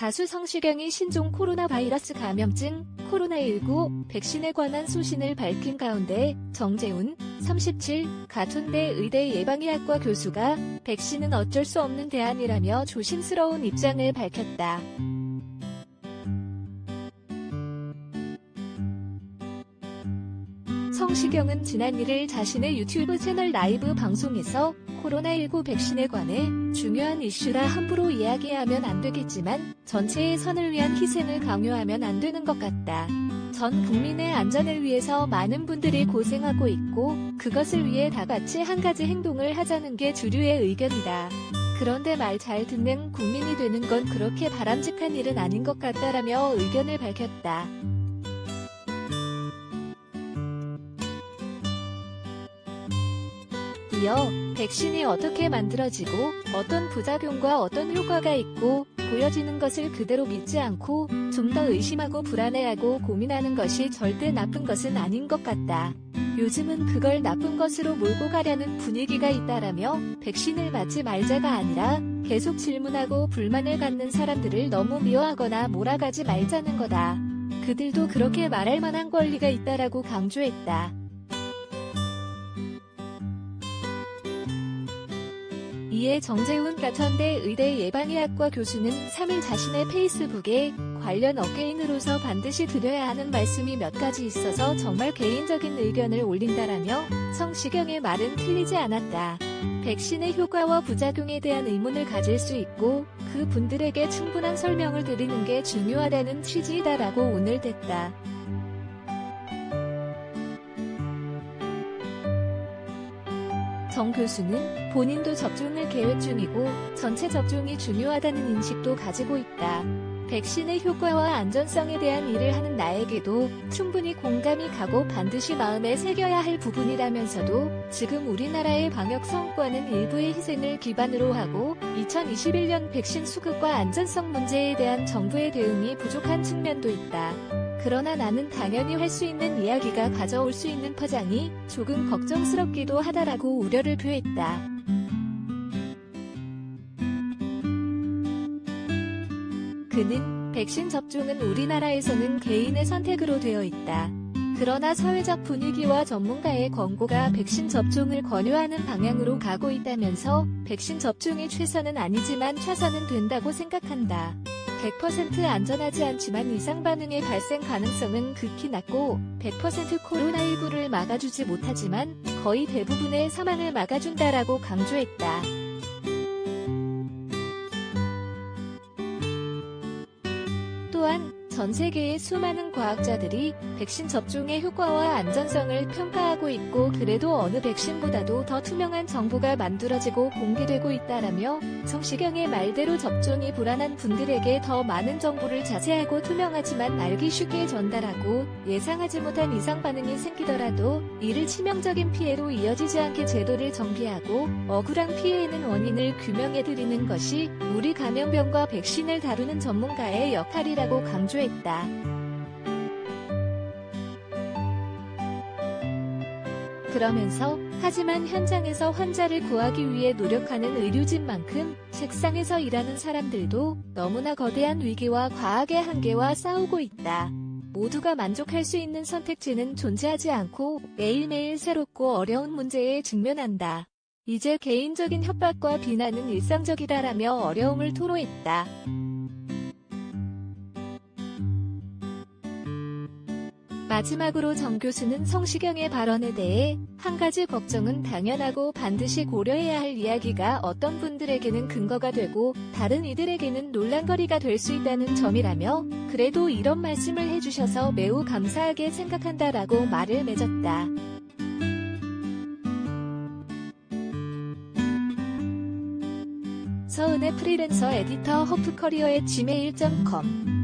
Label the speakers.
Speaker 1: 가수 성시경이 신종 코로나 바이러스 감염증 코로나19 백신에 관한 소신을 밝힌 가운데 정재훈 37 가천대 의대 예방의학과 교수가 백신은 어쩔 수 없는 대안이라며 조심스러운 입장을 밝혔다. 성시경은 지난 1일 자신의 유튜브 채널 라이브 방송에서 코로나19 백신에 관해 중요한 이슈라 함부로 이야기하면 안 되겠지만 전체의 선을 위한 희생을 강요하면 안 되는 것 같다. 전 국민의 안전을 위해서 많은 분들이 고생하고 있고 그것을 위해 다 같이 한 가지 행동을 하자는 게 주류의 의견이다. 그런데 말 잘 듣는 국민이 되는 건 그렇게 바람직한 일은 아닌 것 같다라며 의견을 밝혔다. 이어 백신이 어떻게 만들어지고 어떤 부작용과 어떤 효과가 있고 보여지는 것을 그대로 믿지 않고 좀 더 의심하고 불안해하고 고민하는 것이 절대 나쁜 것은 아닌 것 같다. 요즘은 그걸 나쁜 것으로 몰고 가려는 분위기가 있다라며 백신을 맞지 말자가 아니라 계속 질문하고 불만을 갖는 사람들을 너무 미워하거나 몰아가지 말자는 거다. 그들도 그렇게 말할 만한 권리가 있다라고 강조했다. 이에 정재훈 가천대 의대 예방의학과 교수는 3일 자신의 페이스북에 관련 업계인으로서 반드시 드려야 하는 말씀이 몇 가지 있어서 정말 개인적인 의견을 올린다라며 성시경의 말은 틀리지 않았다. 백신의 효과와 부작용에 대한 의문을 가질 수 있고 그 분들에게 충분한 설명을 드리는 게 중요하다는 취지이다라고 오늘 댔다. 정 교수는 본인도 접종을 계획 중이고 전체 접종이 중요하다는 인식도 가지고 있다. 백신의 효과와 안전성에 대한 일을 하는 나에게도 충분히 공감이 가고 반드시 마음에 새겨야 할 부분이라면서도 지금 우리나라의 방역 성과는 일부의 희생을 기반으로 하고 2021년 백신 수급과 안전성 문제에 대한 정부의 대응이 부족한 측면도 있다. 그러나 나는 당연히 할 수 있는 이야기가 가져올 수 있는 파장이 조금 걱정스럽기도 하다라고 우려를 표했다. 그는 백신 접종은 우리나라에서는 개인의 선택으로 되어 있다. 그러나 사회적 분위기와 전문가의 권고가 백신 접종을 권유하는 방향으로 가고 있다면서 백신 접종이 최선은 아니지만 최선은 된다고 생각한다. 100% 안전하지 않지만 이상 반응의 발생 가능성은 극히 낮고 100% 코로나19를 막아주지 못하지만 거의 대부분의 사망을 막아준다라고 강조했다. 또한 전 세계의 수많은 과학자들이 백신 접종의 효과와 안전성을 평가하고 있고 그래도 어느 백신보다도 더 투명한 정보가 만들어지고 공개되고 있다라며 성시경의 말대로 접종이 불안한 분들에게 더 많은 정보를 자세하고 투명하지만 알기 쉽게 전달하고 예상하지 못한 이상 반응이 생기더라도 이를 치명적인 피해로 이어지지 않게 제도를 정비하고 억울한 피해에는 원인을 규명해드리는 것이 우리 감염병과 백신을 다루는 전문가의 역할이라고 강조했다. 그러면서 하지만 현장에서 환자를 구하기 위해 노력하는 의료진만큼 책상에서 일하는 사람들도 너무나 거대한 위기와 과학의 한계와 싸우고 있다. 모두가 만족할 수 있는 선택지는 존재하지 않고 매일매일 새롭고 어려운 문제에 직면한다. 이제 개인적인 협박과 비난은 일상적이다라며 어려움을 토로했다. 마지막으로 정 교수는 성시경의 발언에 대해 한 가지 걱정은 당연하고 반드시 고려해야 할 이야기가 어떤 분들에게는 근거가 되고 다른 이들에게는 논란거리가 될 수 있다는 점이라며 그래도 이런 말씀을 해주셔서 매우 감사하게 생각한다라고 말을 맺었다. 서은의 프리랜서 에디터 허프커리어의 gmail.com